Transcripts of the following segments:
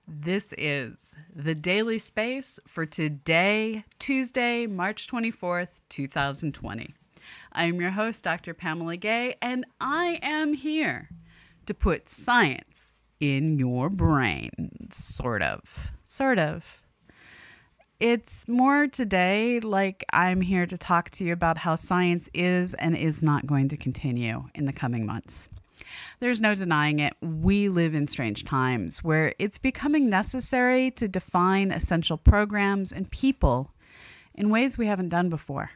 This is the Daily Space for today, Tuesday, March 24th, 2020. I am your host, Dr. Pamela Gay, and I am here to put science in your brain. Sort of. It's more today like I'm here to talk to you about how science is and is not going to continue in the coming months. There's no denying it. We live in strange times where it's becoming necessary to define essential programs and people in ways we haven't done before.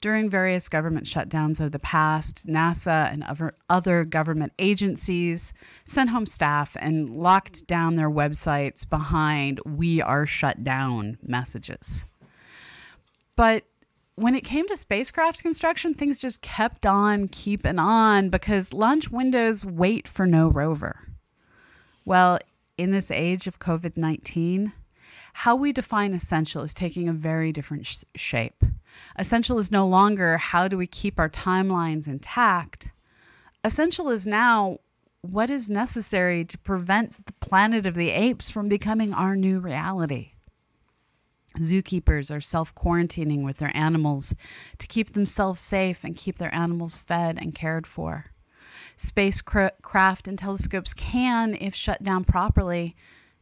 During various government shutdowns of the past, NASA and other government agencies sent home staff and locked down their websites behind "We are shut down" messages. But when it came to spacecraft construction, things just kept on keeping on because launch windows wait for no rover. Well, in this age of COVID-19, how we define essential is taking a very different shape. Essential is no longer how do we keep our timelines intact. Essential is now what is necessary to prevent the planet of the apes from becoming our new reality. Zookeepers are self-quarantining with their animals to keep themselves safe and keep their animals fed and cared for. Spacecraft and telescopes can, if shut down properly,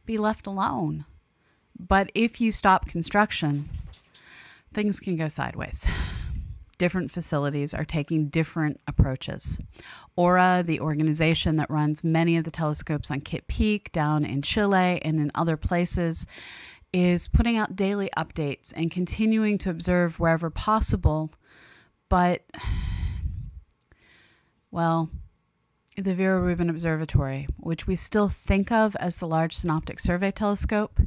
be left alone. But if you stop construction, things can go sideways. Different facilities are taking different approaches. AURA, the organization that runs many of the telescopes on Kitt Peak down in Chile and in other places, is putting out daily updates and continuing to observe wherever possible. But, well, the Vera Rubin Observatory, which we still think of as the Large Synoptic Survey Telescope,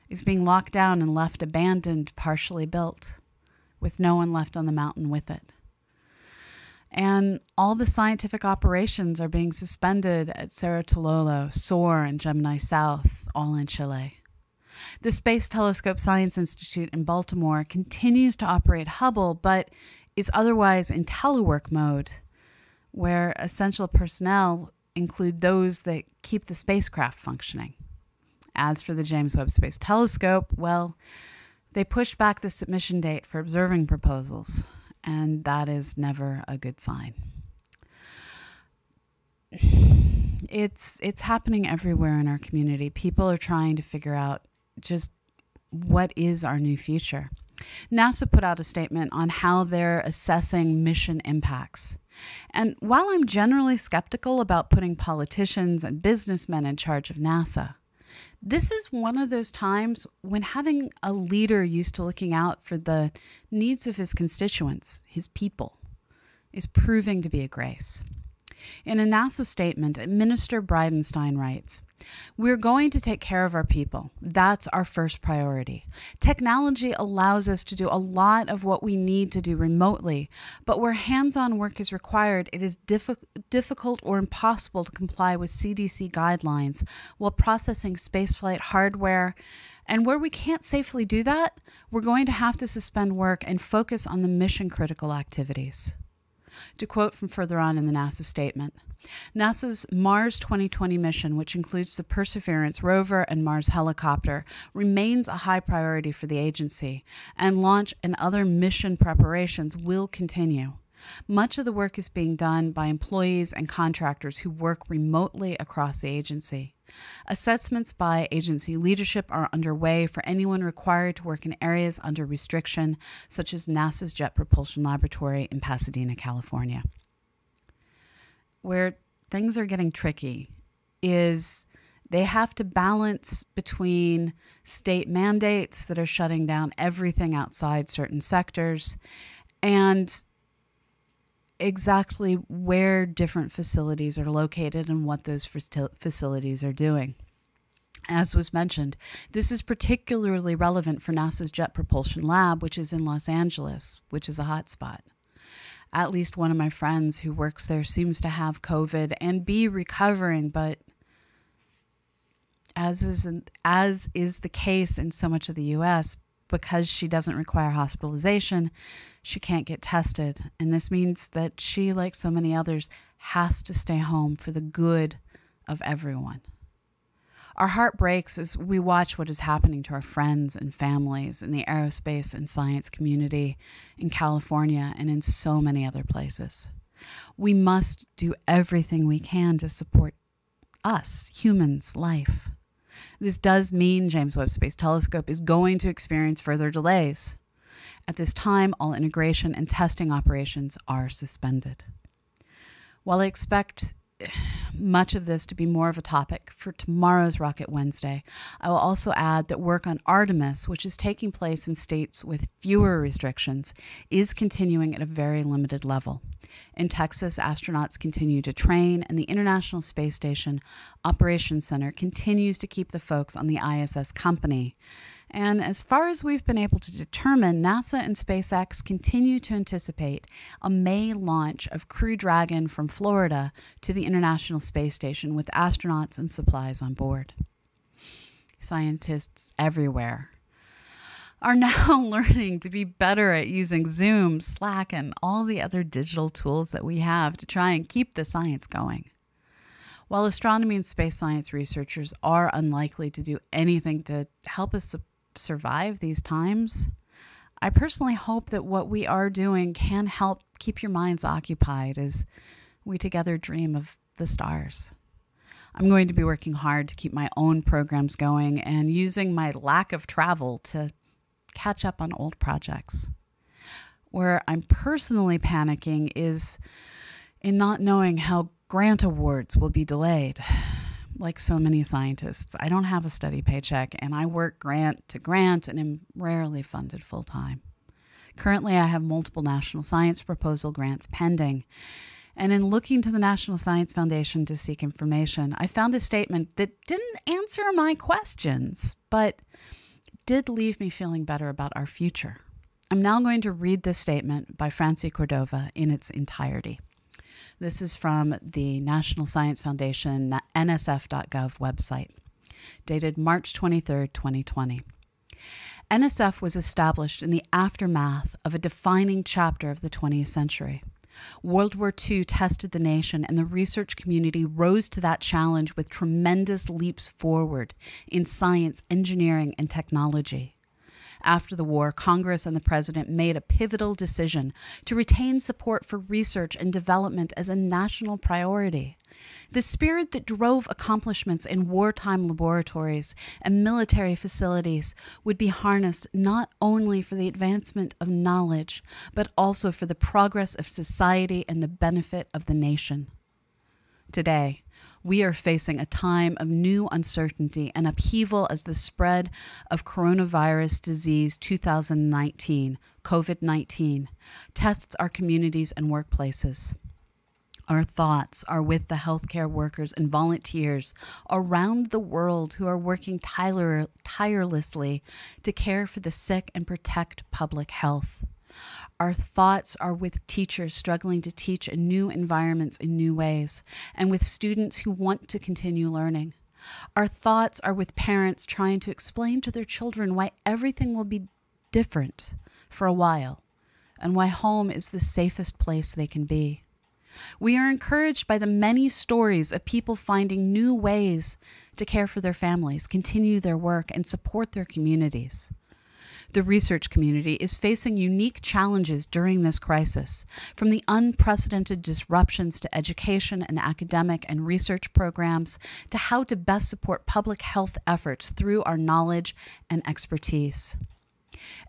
is being locked down and left abandoned, partially built, with no one left on the mountain with it. And all the scientific operations are being suspended at Cerro Tololo, SOAR, and Gemini South, all in Chile. The Space Telescope Science Institute in Baltimore continues to operate Hubble, but is otherwise in telework mode, where essential personnel include those that keep the spacecraft functioning. As for the James Webb Space Telescope, well, they pushed back the submission date for observing proposals, and that is never a good sign. It's happening everywhere in our community. People are trying to figure out just what is our new future. NASA put out a statement on how they're assessing mission impacts. And while I'm generally skeptical about putting politicians and businessmen in charge of NASA, this is one of those times when having a leader used to looking out for the needs of his constituents, his people, is proving to be a grace. In a NASA statement, Minister Bridenstine writes, "We're going to take care of our people. That's our first priority. Technology allows us to do a lot of what we need to do remotely, but where hands-on work is required, it is difficult or impossible to comply with CDC guidelines while processing spaceflight hardware. And where we can't safely do that, we're going to have to suspend work and focus on the mission-critical activities." To quote from further on in the NASA statement, NASA's Mars 2020 mission, which includes the Perseverance rover and Mars helicopter, remains a high priority for the agency, and launch and other mission preparations will continue. Much of the work is being done by employees and contractors who work remotely across the agency. Assessments by agency leadership are underway for anyone required to work in areas under restriction, such as NASA's Jet Propulsion Laboratory in Pasadena, California. Where things are getting tricky is they have to balance between state mandates that are shutting down everything outside certain sectors and exactly where different facilities are located and what those facilities are doing. As was mentioned, this is particularly relevant for NASA's Jet Propulsion Lab, which is in Los Angeles, which is a hotspot. At least one of my friends who works there seems to have COVID and be recovering, but as is the case in so much of the U.S., because she doesn't require hospitalization, she can't get tested. And this means that she, like so many others, has to stay home for the good of everyone. Our heart breaks as we watch what is happening to our friends and families in the aerospace and science community in California and in so many other places. We must do everything we can to support us, humans, life. This does mean James Webb Space Telescope is going to experience further delays. At this time, all integration and testing operations are suspended. While I expect much of this to be more of a topic for tomorrow's Rocket Wednesday, I will also add that work on Artemis, which is taking place in states with fewer restrictions, is continuing at a very limited level. In Texas, astronauts continue to train, and the International Space Station Operations Center continues to keep the folks on the ISS company. And as far as we've been able to determine, NASA and SpaceX continue to anticipate a May launch of Crew Dragon from Florida to the International Space Station with astronauts and supplies on board. Scientists everywhere are now learning to be better at using Zoom, Slack, and all the other digital tools that we have to try and keep the science going. While astronomy and space science researchers are unlikely to do anything to help us survive these times, I personally hope that what we are doing can help keep your minds occupied as we together dream of the stars. I'm going to be working hard to keep my own programs going and using my lack of travel to catch up on old projects. Where I'm personally panicking is in not knowing how grant awards will be delayed. Like so many scientists, I don't have a steady paycheck, and I work grant to grant and am rarely funded full-time. Currently, I have multiple National Science Proposal grants pending, and in looking to the National Science Foundation to seek information, I found a statement that didn't answer my questions, but did leave me feeling better about our future. I'm now going to read this statement by Francie Cordova in its entirety. This is from the National Science Foundation nsf.gov website, dated March 23, 2020. NSF was established in the aftermath of a defining chapter of the 20th century. World War II tested the nation, and the research community rose to that challenge with tremendous leaps forward in science, engineering, and technology. After the war, Congress and the President made a pivotal decision to retain support for research and development as a national priority. The spirit that drove accomplishments in wartime laboratories and military facilities would be harnessed not only for the advancement of knowledge, but also for the progress of society and the benefit of the nation. Today, we are facing a time of new uncertainty and upheaval as the spread of coronavirus disease 2019, COVID-19, tests our communities and workplaces. Our thoughts are with the healthcare workers and volunteers around the world who are working tirelessly to care for the sick and protect public health. Our thoughts are with teachers struggling to teach in new environments in new ways, and with students who want to continue learning. Our thoughts are with parents trying to explain to their children why everything will be different for a while, and why home is the safest place they can be. We are encouraged by the many stories of people finding new ways to care for their families, continue their work, and support their communities. The research community is facing unique challenges during this crisis, from the unprecedented disruptions to education and academic and research programs to how to best support public health efforts through our knowledge and expertise.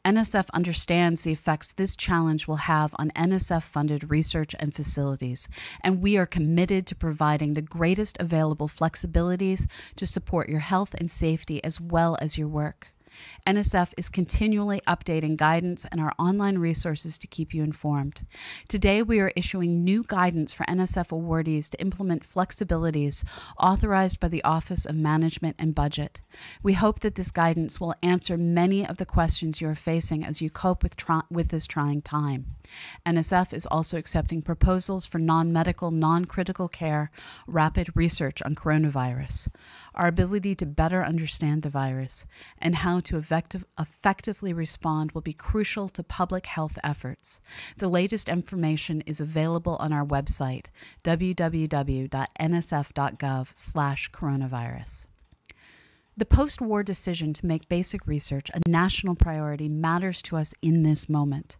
NSF understands the effects this challenge will have on NSF-funded research and facilities, and we are committed to providing the greatest available flexibilities to support your health and safety as well as your work. NSF is continually updating guidance and our online resources to keep you informed. Today, we are issuing new guidance for NSF awardees to implement flexibilities authorized by the Office of Management and Budget. We hope that this guidance will answer many of the questions you are facing as you cope with this trying time. NSF is also accepting proposals for non-medical, non-critical care rapid research on coronavirus. Our ability to better understand the virus and how to effectively respond will be crucial to public health efforts. The latest information is available on our website, www.nsf.gov/coronavirus. The post-war decision to make basic research a national priority matters to us in this moment.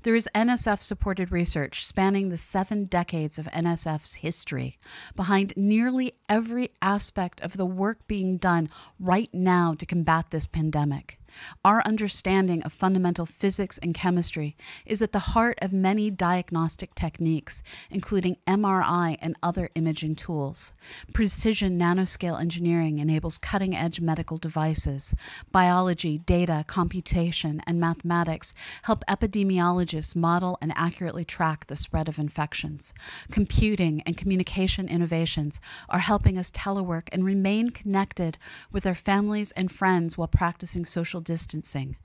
There is NSF-supported research spanning the 7 decades of NSF's history behind nearly every aspect of the work being done right now to combat this pandemic. Our understanding of fundamental physics and chemistry is at the heart of many diagnostic techniques, including MRI and other imaging tools. Precision nanoscale engineering enables cutting-edge medical devices. Biology, data, computation, and mathematics help epidemiologists model and accurately track the spread of infections. Computing and communication innovations are helping us telework and remain connected with our families and friends while practicing social distancing.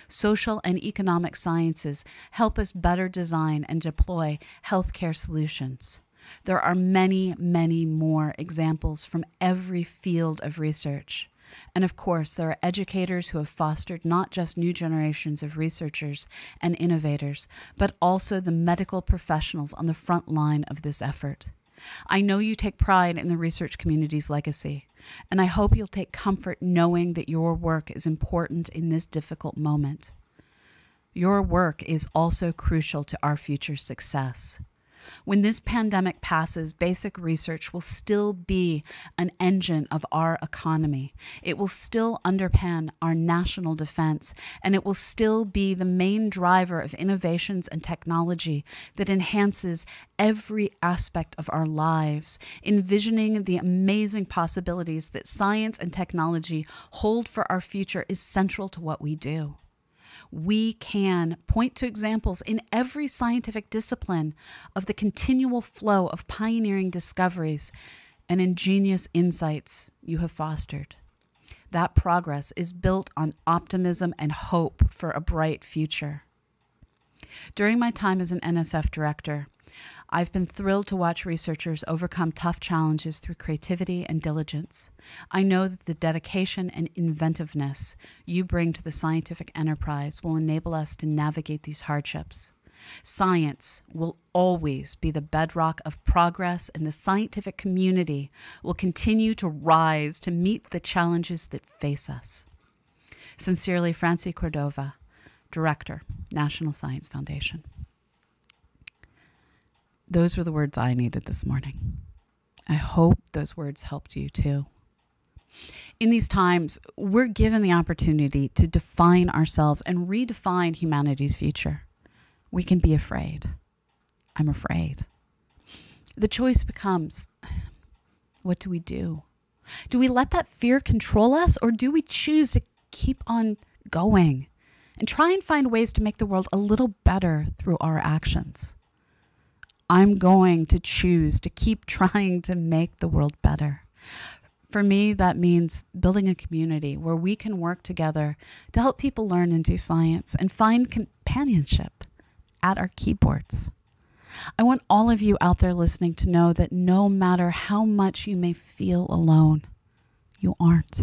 Social and economic sciences help us better design and deploy healthcare solutions. There are many, many more examples from every field of research. And of course, there are educators who have fostered not just new generations of researchers and innovators, but also the medical professionals on the front line of this effort. I know you take pride in the research community's legacy, and I hope you'll take comfort knowing that your work is important in this difficult moment. Your work is also crucial to our future success. When this pandemic passes, basic research will still be an engine of our economy. It will still underpin our national defense, and it will still be the main driver of innovations and technology that enhances every aspect of our lives. Envisioning the amazing possibilities that science and technology hold for our future is central to what we do. We can point to examples in every scientific discipline of the continual flow of pioneering discoveries and ingenious insights you have fostered. That progress is built on optimism and hope for a bright future. During my time as an NSF director, I've been thrilled to watch researchers overcome tough challenges through creativity and diligence. I know that the dedication and inventiveness you bring to the scientific enterprise will enable us to navigate these hardships. Science will always be the bedrock of progress, and the scientific community will continue to rise to meet the challenges that face us. Sincerely, Francie Cordova, Director, National Science Foundation. Those were the words I needed this morning. I hope those words helped you too. In these times, we're given the opportunity to define ourselves and redefine humanity's future. We can be afraid. I'm afraid. The choice becomes, what do we do? Do we let that fear control us, or do we choose to keep on going and try and find ways to make the world a little better through our actions? I'm going to choose to keep trying to make the world better. For me, that means building a community where we can work together to help people learn and do science and find companionship at our keyboards. I want all of you out there listening to know that no matter how much you may feel alone, you aren't.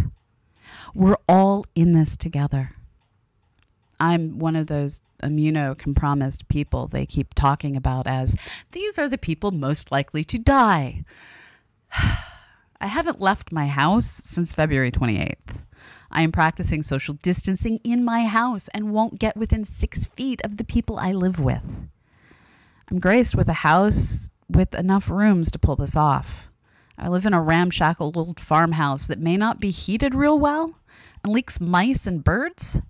We're all in this together. I'm one of those immunocompromised people they keep talking about as, these are the people most likely to die. I haven't left my house since February 28th. I am practicing social distancing in my house and won't get within 6 feet of the people I live with. I'm graced with a house with enough rooms to pull this off. I live in a ramshackle old farmhouse that may not be heated real well and leaks mice and birds,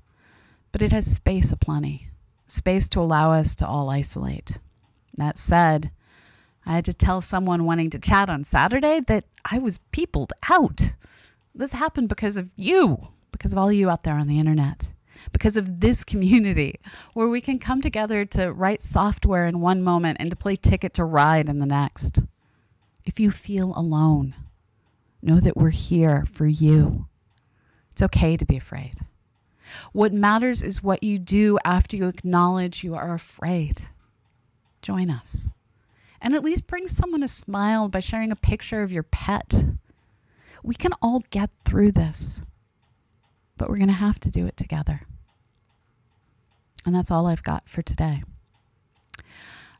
but it has space aplenty, space to allow us to all isolate. That said, I had to tell someone wanting to chat on Saturday that I was peopled out. This happened because of you, because of all you out there on the internet, because of this community where we can come together to write software in one moment and to play Ticket to Ride in the next. If you feel alone, know that we're here for you. It's okay to be afraid. What matters is what you do after you acknowledge you are afraid. Join us. And at least bring someone a smile by sharing a picture of your pet. We can all get through this, but we're going to have to do it together. And that's all I've got for today.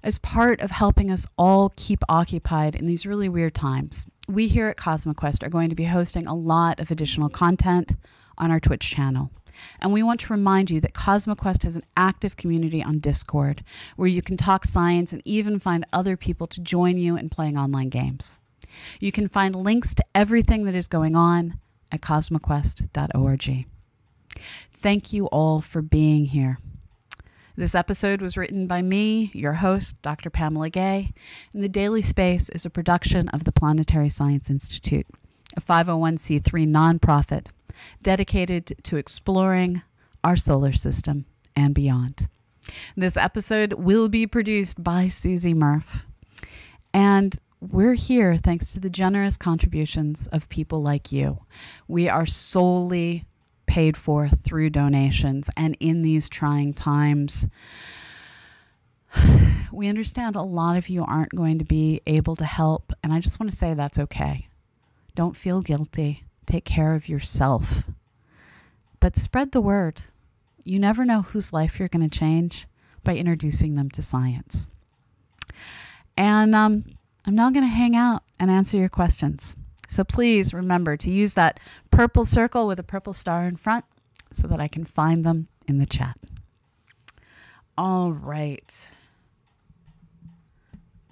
As part of helping us all keep occupied in these really weird times, we here at CosmoQuest are going to be hosting a lot of additional content on our Twitch channel. And we want to remind you that CosmoQuest has an active community on Discord where you can talk science and even find other people to join you in playing online games. You can find links to everything that is going on at cosmoquest.org. Thank you all for being here. This episode was written by me, your host, Dr. Pamela Gay, and The Daily Space is a production of the Planetary Science Institute, a 501c3 nonprofit dedicated to exploring our solar system and beyond. This episode will be produced by Susie Murph, and we're here thanks to the generous contributions of people like you. We are solely paid for through donations, and in these trying times, we understand a lot of you aren't going to be able to help, and I just want to say that's okay. Don't feel guilty. Take care of yourself. But spread the word. You never know whose life you're going to change by introducing them to science. And I'm now going to hang out and answer your questions. So please remember to use that purple circle with a purple star in front so that I can find them in the chat. All right.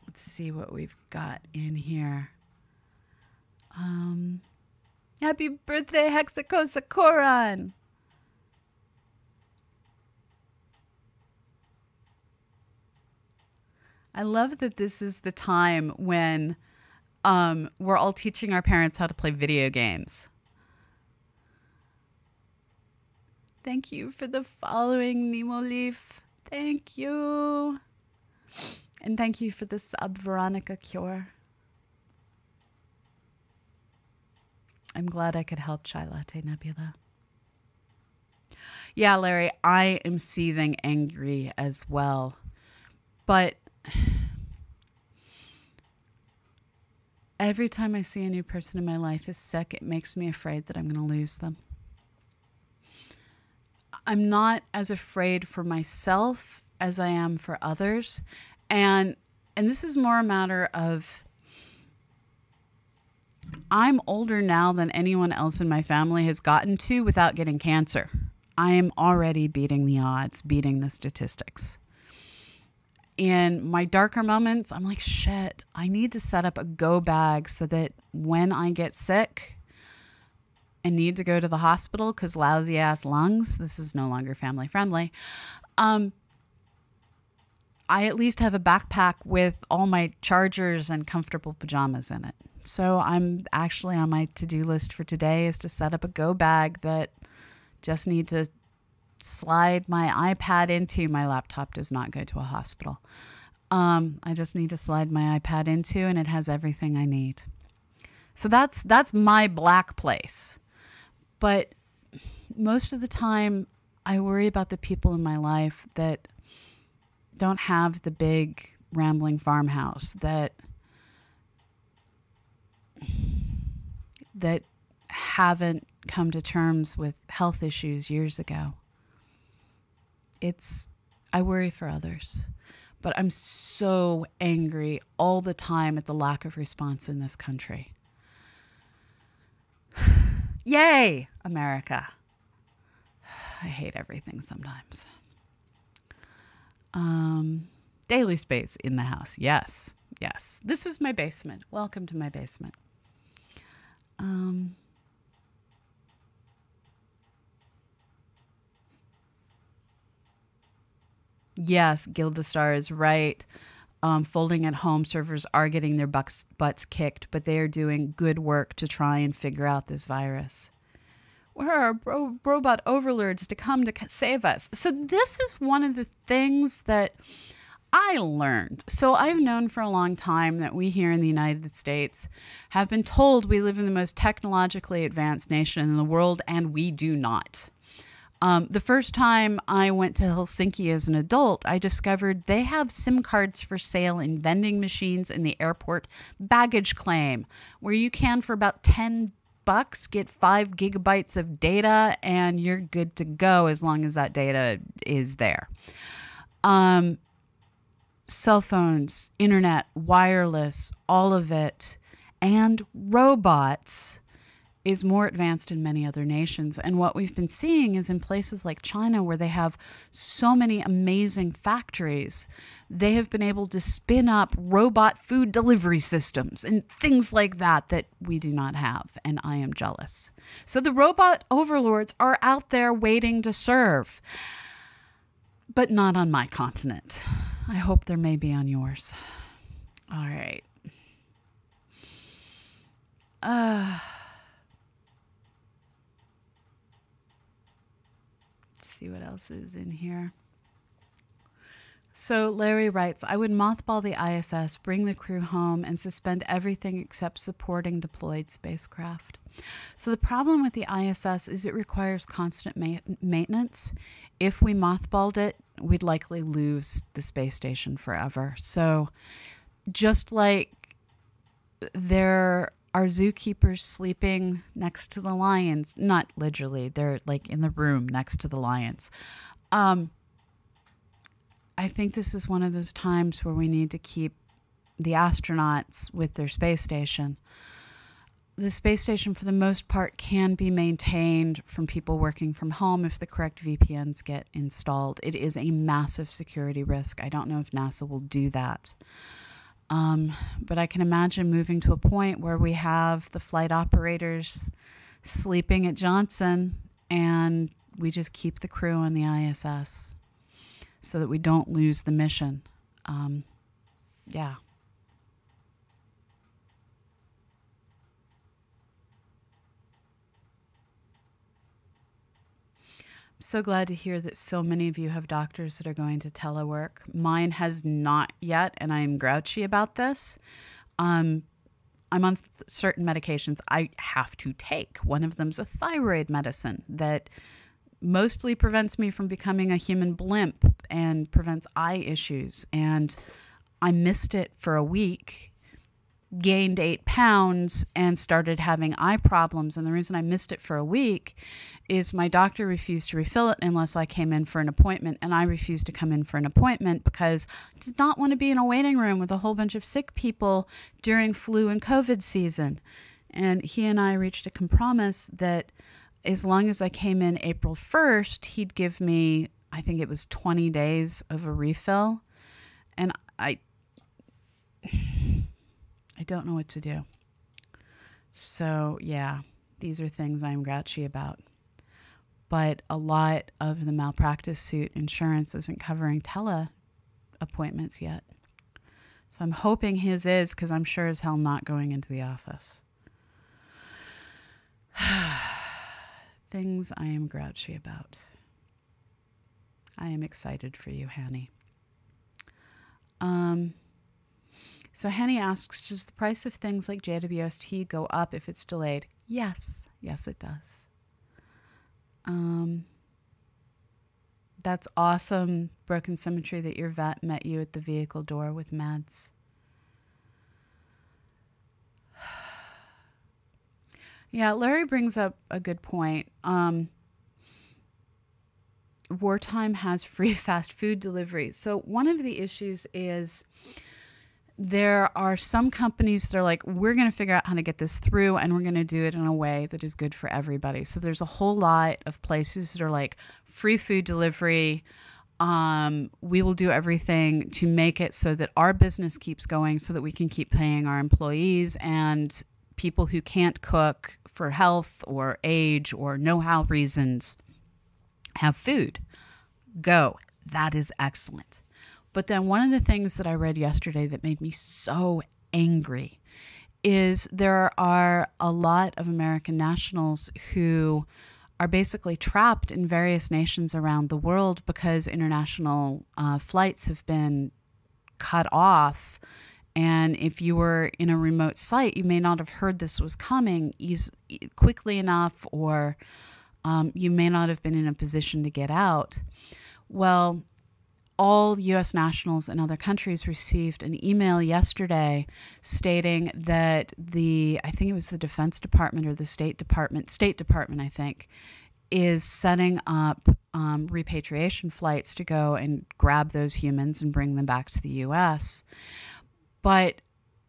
Let's see what we've got in here. Happy birthday, Hexacosacoran! I love that this is the time when we're all teaching our parents how to play video games. Thank you for the following, Nemo Leaf. Thank you. And thank you for the sub, Veronica Cure. I'm glad I could help Chai Latte Nebula. Yeah, Larry, I am seething angry as well. But every time I see a new person in my life is sick, it makes me afraid that I'm going to lose them. I'm not as afraid for myself as I am for others. And this is more a matter of I'm older now than anyone else in my family has gotten to without getting cancer. I am already beating the odds, beating the statistics. In my darker moments, I'm like, shit, I need to set up a go bag so that when I get sick and need to go to the hospital because lousy ass lungs, this is no longer family friendly, I at least have a backpack with all my chargers and comfortable pajamas in it. So I'm actually on my to-do list for today is to set up a go bag that just need to slide my iPad into. My laptop does not go to a hospital. I just need to slide my iPad into, and it has everything I need. So that's my black place. But most of the time, I worry about the people in my life that don't have the big rambling farmhouse, that haven't come to terms with health issues years ago. I worry for others, but I'm so angry all the time at the lack of response in this country. Yay, America. I hate everything sometimes. Daily space in the house. Yes. Yes. This is my basement. Welcome to my basement. Yes, Gildastar is right. Folding at home servers are getting their butts kicked, but they are doing good work to try and figure out this virus. Where are robot overlords to come to save us? So this is one of the things that I learned. So I've known for a long time that we here in the United States have been told we live in the most technologically advanced nation in the world, and we do not. The first time I went to Helsinki as an adult, I discovered they have SIM cards for sale in vending machines in the airport baggage claim, where you can, for about $10, get 5 gigabytes of data, and you're good to go as long as that data is there. Cell phones, internet, wireless, all of it. and robots is more advanced in many other nations. And what we've been seeing is in places like China, where they have so many amazing factories, they have been able to spin up robot food delivery systems and things like that that we do not have. And I am jealous. So the robot overlords are out there waiting to serve, but not on my continent. I hope there may be on yours. All right. See what else is in here. So Larry writes, I would mothball the ISS, bring the crew home, and suspend everything except supporting deployed spacecraft. So the problem with the ISS is it requires constant maintenance. If we mothballed it, we'd likely lose the space station forever. So just like there are zookeepers sleeping next to the lions, not literally, they're like in the room next to the lions. I think this is one of those times where we need to keep the astronauts with their space station. The space station, for the most part, can be maintained from people working from home if the correct VPNs get installed. It is a massive security risk. I don't know if NASA will do that. But I can imagine moving to a point where we have the flight operators sleeping at Johnson and we just keep the crew on the ISS so that we don't lose the mission. Yeah. I'm so glad to hear that so many of you have doctors that are going to telework. Mine has not yet, and I'm grouchy about this. I'm on certain medications I have to take. One of them's a thyroid medicine that mostly prevents me from becoming a human blimp and prevents eye issues. And I missed it for a week, gained 8 pounds, and started having eye problems. And the reason I missed it for a week is my doctor refused to refill it unless I came in for an appointment. And I refused to come in for an appointment because I did not want to be in a waiting room with a whole bunch of sick people during flu and COVID season. And he and I reached a compromise that as long as I came in April 1st, he'd give me, I think it was 20 days of a refill. And I don't know what to do. So yeah, these are things I'm grouchy about. But a lot of the malpractice suit insurance isn't covering tele appointments yet. So I'm hoping his is, because I'm sure as hell not going into the office. Things I am grouchy about. I am excited for you, Hanny. So Henny asks, does the price of things like JWST go up if it's delayed? Yes. Yes, it does. That's awesome, Broken Symmetry, that your vet met you at the vehicle door with meds. Yeah, Larry brings up a good point. Wartime has free fast food delivery. So one of the issues is there are some companies that are like, we're going to figure out how to get this through, and we're going to do it in a way that is good for everybody. So there's a whole lot of places that are like, free food delivery. We will do everything to make it so that our business keeps going, so that we can keep paying our employees, and people who can't cook for health or age or know-how reasons have food. Go. That is excellent. But then one of the things that I read yesterday that made me so angry is there are a lot of American nationals who are basically trapped in various nations around the world because international flights have been cut off. And if you were in a remote site, you may not have heard this was coming quickly enough, or you may not have been in a position to get out. Well, all U.S. nationals in other countries received an email yesterday stating that I think it was the Defense Department or the State Department, I think, is setting up repatriation flights to go and grab those humans and bring them back to the U.S. But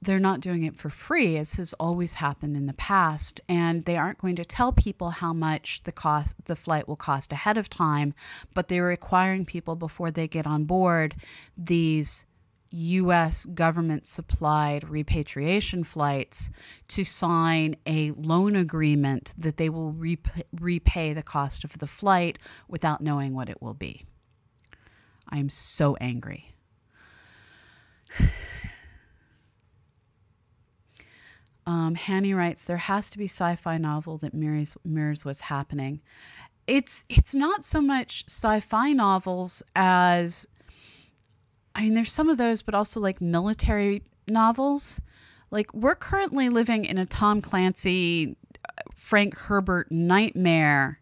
they're not doing it for free, as has always happened in the past, and they aren't going to tell people how much the flight will cost ahead of time, but they're requiring people before they get on board these U.S. government-supplied repatriation flights to sign a loan agreement that they will repay the cost of the flight without knowing what it will be. I am so angry. Hanny writes, there has to be sci-fi novel that mirrors what's happening. It's not so much sci-fi novels as, I mean, there's some of those, but also like military novels. Like, we're currently living in a Tom Clancy, Frank Herbert nightmare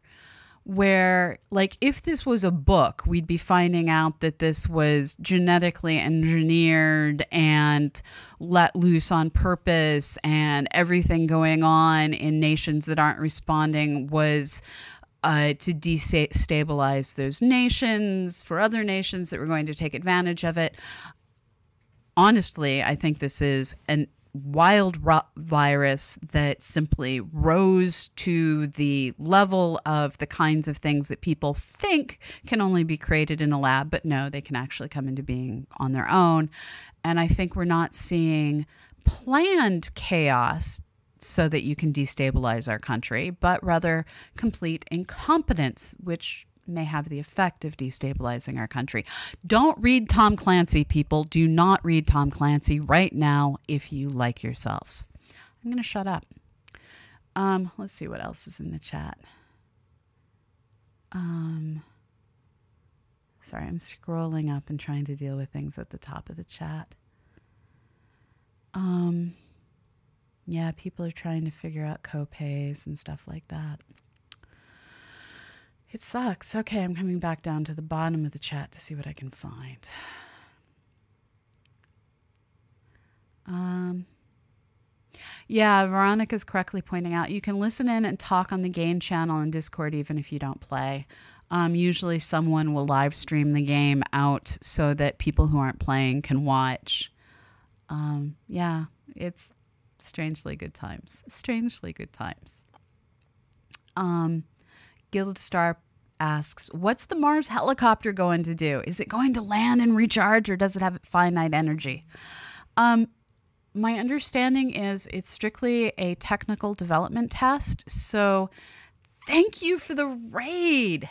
where, like, if this was a book, we'd be finding out that this was genetically engineered and let loose on purpose, and everything going on in nations that aren't responding was to destabilize those nations for other nations that were going to take advantage of it. Honestly, I think this is an wild virus that simply rose to the level of the kinds of things that people think can only be created in a lab, but no, they can actually come into being on their own. And I think we're not seeing planned chaos so that you can destabilize our country, but rather complete incompetence, which may have the effect of destabilizing our country. Don't read Tom Clancy, people. Do not read Tom Clancy right now if you like yourselves. I'm going to shut up. Let's see what else is in the chat. Sorry, I'm scrolling up and trying to deal with things at the top of the chat. Yeah, people are trying to figure out co-pays and stuff like that. It sucks. Okay, I'm coming back down to the bottom of the chat to see what I can find. Yeah, Veronica's correctly pointing out you can listen in and talk on the game channel in Discord even if you don't play. Usually someone will live stream the game out so that people who aren't playing can watch. Yeah, it's strangely good times. Strangely good times. Guildstar asks, what's the Mars helicopter going to do? Is it going to land and recharge, or does it have finite energy? My understanding is it's strictly a technical development test. So thank you for the raid.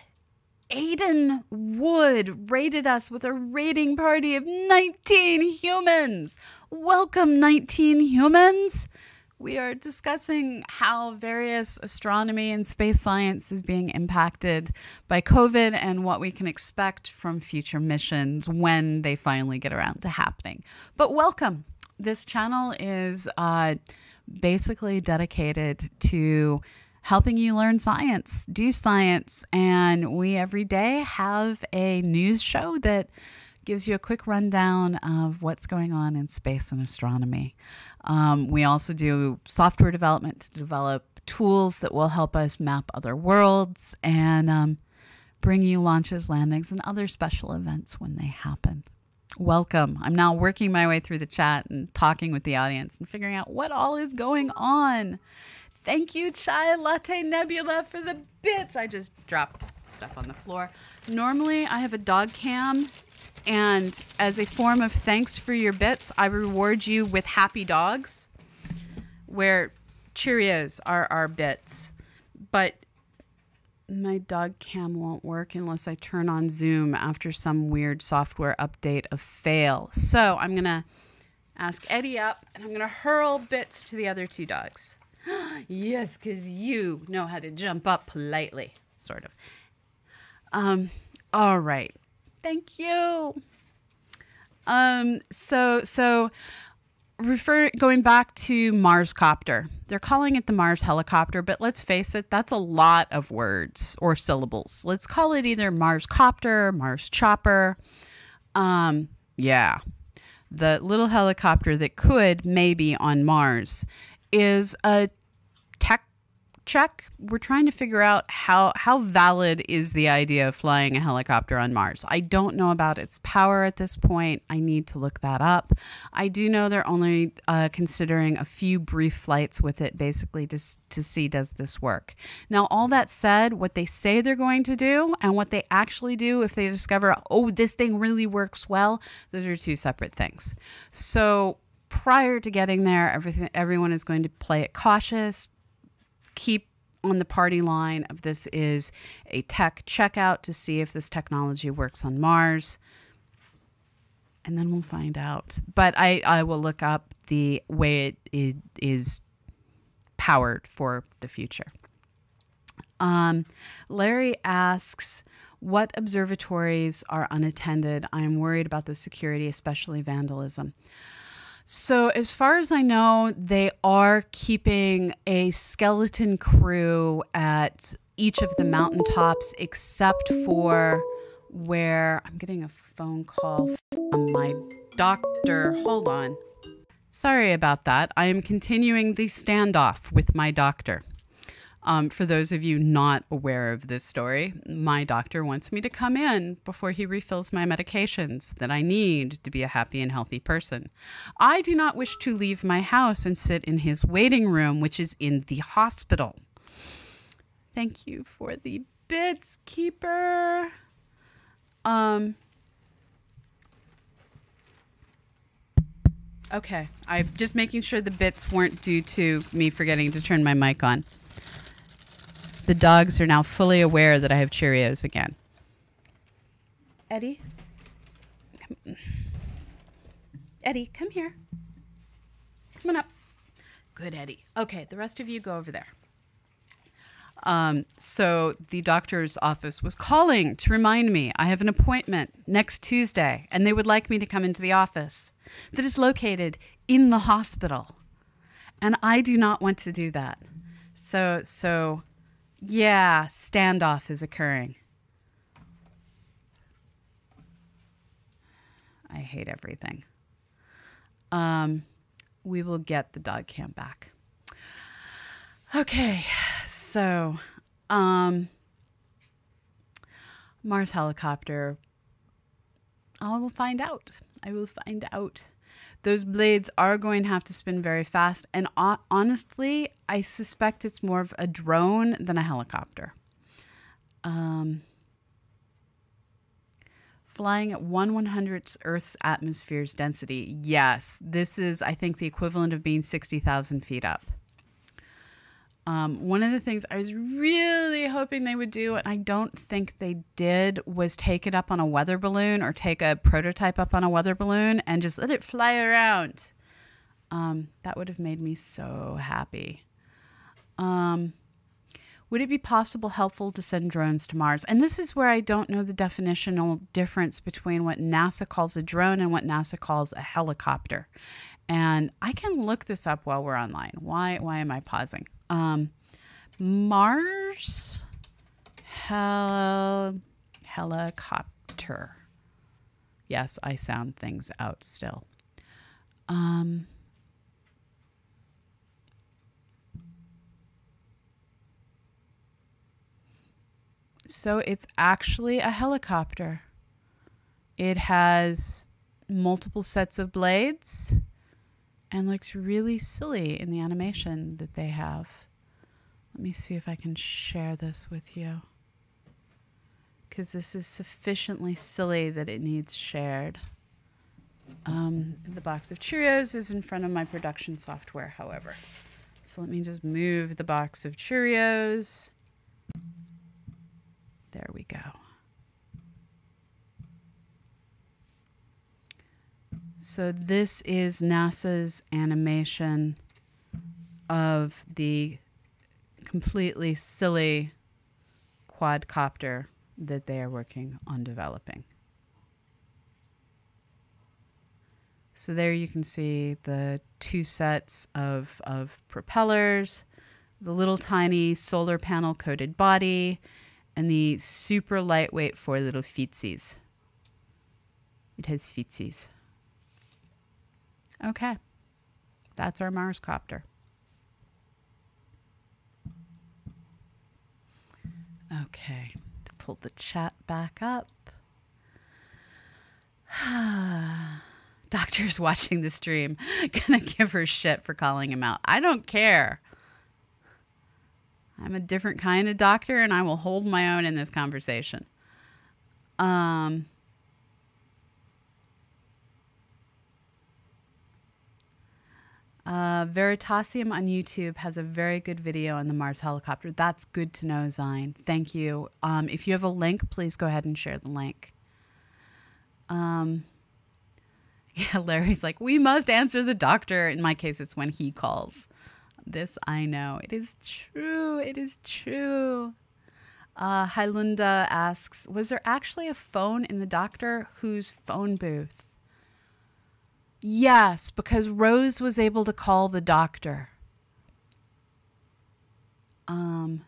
Aiden Wood raided us with a raiding party of 19 humans. Welcome, 19 humans. We are discussing how various astronomy and space science is being impacted by COVID and what we can expect from future missions when they finally get around to happening. But welcome. This channel is basically dedicated to helping you learn science, do science, and we every day have a news show that gives you a quick rundown of what's going on in space and astronomy. We also do software development to develop tools that will help us map other worlds and bring you launches, landings, and other special events when they happen. Welcome. I'm now working my way through the chat and talking with the audience and figuring out what all is going on. Thank you, Chai Latte Nebula, for the bits. I just dropped stuff on the floor. Normally, I have a dog cam, and as a form of thanks for your bits, I reward you with happy dogs, where Cheerios are our bits. But my dog cam won't work unless I turn on Zoom after some weird software update of fail. So I'm going to ask Eddie up, and I'm going to hurl bits to the other two dogs. Yes, because you know how to jump up politely, sort of. All right. Thank you. Going back to Mars Copter. They're calling it the Mars helicopter, but let's face it, that's a lot of words or syllables. Let's call it either Mars Copter, Mars Chopper. Yeah. The little helicopter that could maybe on Mars is a check. We're trying to figure out how valid is the idea of flying a helicopter on Mars. I don't know about its power at this point. I need to look that up. I do know they're only considering a few brief flights with it, basically to see, does this work? Now, all that said, what they say they're going to do and what they actually do if they discover, oh, this thing really works well, those are two separate things. So prior to getting there, everyone is going to play it cautious, keep on the party line of this is a tech checkout to see if this technology works on Mars. And then we'll find out. But I will look up the way it is powered for the future. Larry asks, what observatories are unattended? I'm worried about the security, especially vandalism. So as far as I know, they are keeping a skeleton crew at each of the mountaintops except for where I'm getting a phone call from my doctor. Hold on. Sorry about that. I am continuing the standoff with my doctor. For those of you not aware of this story, my doctor wants me to come in before he refills my medications that I need to be a happy and healthy person. I do not wish to leave my house and sit in his waiting room, which is in the hospital. Thank you for the bits, Keeper. Okay, I'm just making sure the bits weren't due to me forgetting to turn my mic on. The dogs are now fully aware that I have Cheerios again. Eddie? Eddie, come here. Come on up. Good, Eddie. Okay, the rest of you go over there. So the doctor's office was calling to remind me I have an appointment next Tuesday, and they would like me to come into the office that is located in the hospital. And I do not want to do that. So yeah, standoff is occurring. I hate everything. We will get the dog cam back. Okay, so Mars helicopter. I will find out. I will find out. Those blades are going to have to spin very fast. And honestly, I suspect it's more of a drone than a helicopter. Flying at 1/100th Earth's atmosphere's density. Yes, this is, I think, the equivalent of being 60,000 feet up. One of the things I was really hoping they would do, and I don't think they did, was take it up on a weather balloon or take a prototype up on a weather balloon and just let it fly around. That would have made me so happy. Would it be possible, helpful to send drones to Mars? And this is where I don't know the definitional difference between what NASA calls a drone and what NASA calls a helicopter. And I can look this up while we're online. Why am I pausing? Mars helicopter. Yes, I sound things out still. So it's actually a helicopter. It has multiple sets of blades and looks really silly in the animation that they have. Let me see if I can share this with you, because this is sufficiently silly that it needs shared. The box of Cheerios is in front of my production software, however. So let me just move the box of Cheerios. There we go. So this is NASA's animation of the completely silly quadcopter that they are working on developing. So there you can see the two sets of propellers, the little tiny solar panel coated body, and the super lightweight four little feetsies. It has feetsies. Okay, that's our Mars copter. Okay, to pull the chat back up. Doctor's watching the stream. Gonna give her shit for calling him out. I don't care. I'm a different kind of doctor, and I will hold my own in this conversation. Veritasium on YouTube has a very good video on the Mars helicopter. That's good to know, Zine. Thank you. If you have a link, please go ahead and share the link. Yeah, Larry's like, we must answer the doctor. In my case, it's when he calls. This I know. It is true. It is true. Hylunda asks, was there actually a phone in the Doctor Who's phone booth? Yes, because Rose was able to call the doctor. I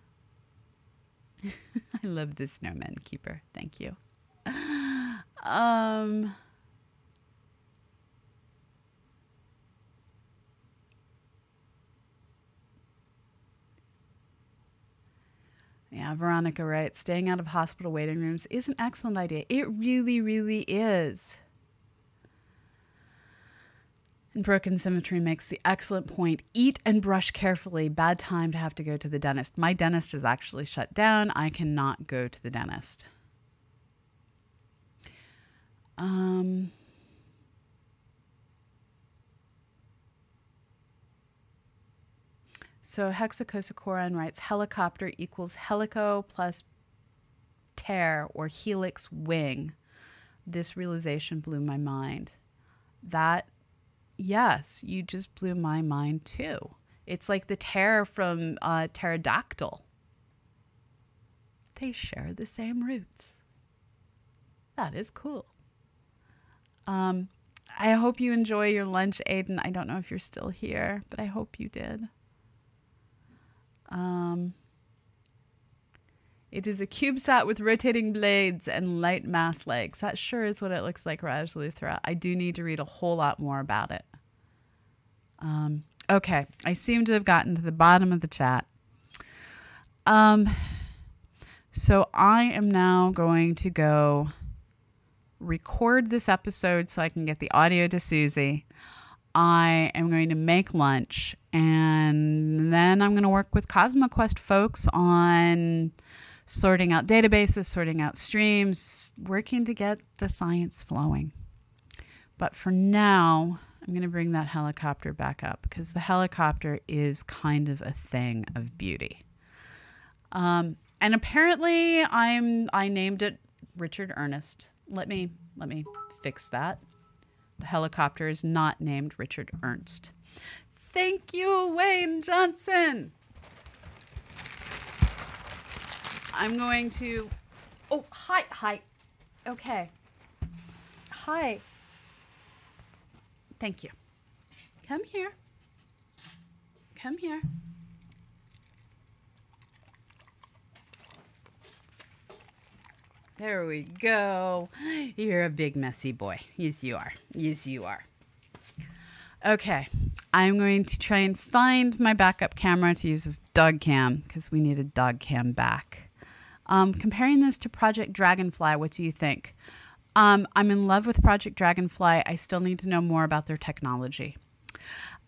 love this snowman keeper. Thank you. Yeah, Veronica writes, staying out of hospital waiting rooms is an excellent idea. It really, really is. And Broken Symmetry makes the excellent point. Eat and brush carefully. Bad time to have to go to the dentist. My dentist is actually shut down. I cannot go to the dentist. So Hexacosacoran writes, helicopter equals helico plus tear or helix wing. This realization blew my mind. That, yes, you just blew my mind too. It's like the tear from pterodactyl. They share the same roots. That is cool. I hope you enjoy your lunch, Aiden. I don't know if you're still here, but I hope you did. It is a CubeSat with rotating blades and light mass legs. That sure is what it looks like, Raj Luthra. I do need to read a whole lot more about it. Okay, I seem to have gotten to the bottom of the chat. So I am now going to go record this episode so I can get the audio to Susie. I am going to make lunch, and then I'm going to work with CosmoQuest folks on sorting out databases, sorting out streams, working to get the science flowing. But for now, I'm going to bring that helicopter back up because the helicopter is kind of a thing of beauty. And apparently I named it Richard Ernest. Let me fix that. The helicopter is not named Richard Ernst. Thank you, Wayne Johnson. I'm going to... Oh, hi. Okay. Hi. Thank you. Come here. Come here. There we go. You're a big messy boy. Yes, you are. Yes, you are. Okay. I'm going to try and find my backup camera to use as dog cam because we need a dog cam back. Comparing this to Project Dragonfly, what do you think? I'm in love with Project Dragonfly. I still need to know more about their technology.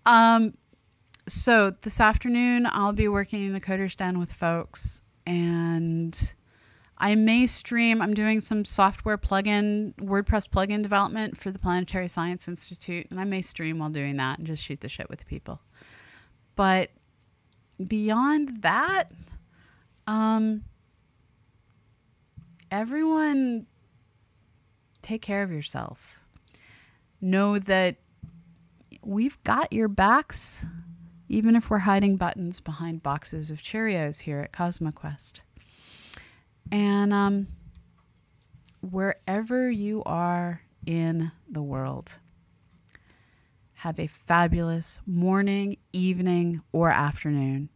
So this afternoon, I'll be working in the Coder's Den with folks, and I may stream. I'm doing some software plugin, WordPress plugin development for the Planetary Science Institute, and I may stream while doing that and just shoot the shit with people. But beyond that, everyone take care of yourselves. Know that we've got your backs, even if we're hiding buttons behind boxes of Cheerios here at CosmoQuest. And wherever you are in the world, have a fabulous morning, evening, or afternoon.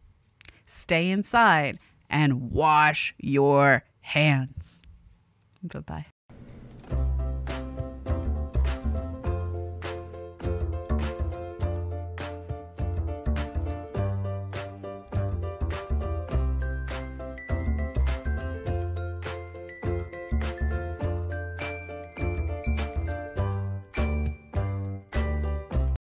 Stay inside and wash your hands. Bye-bye.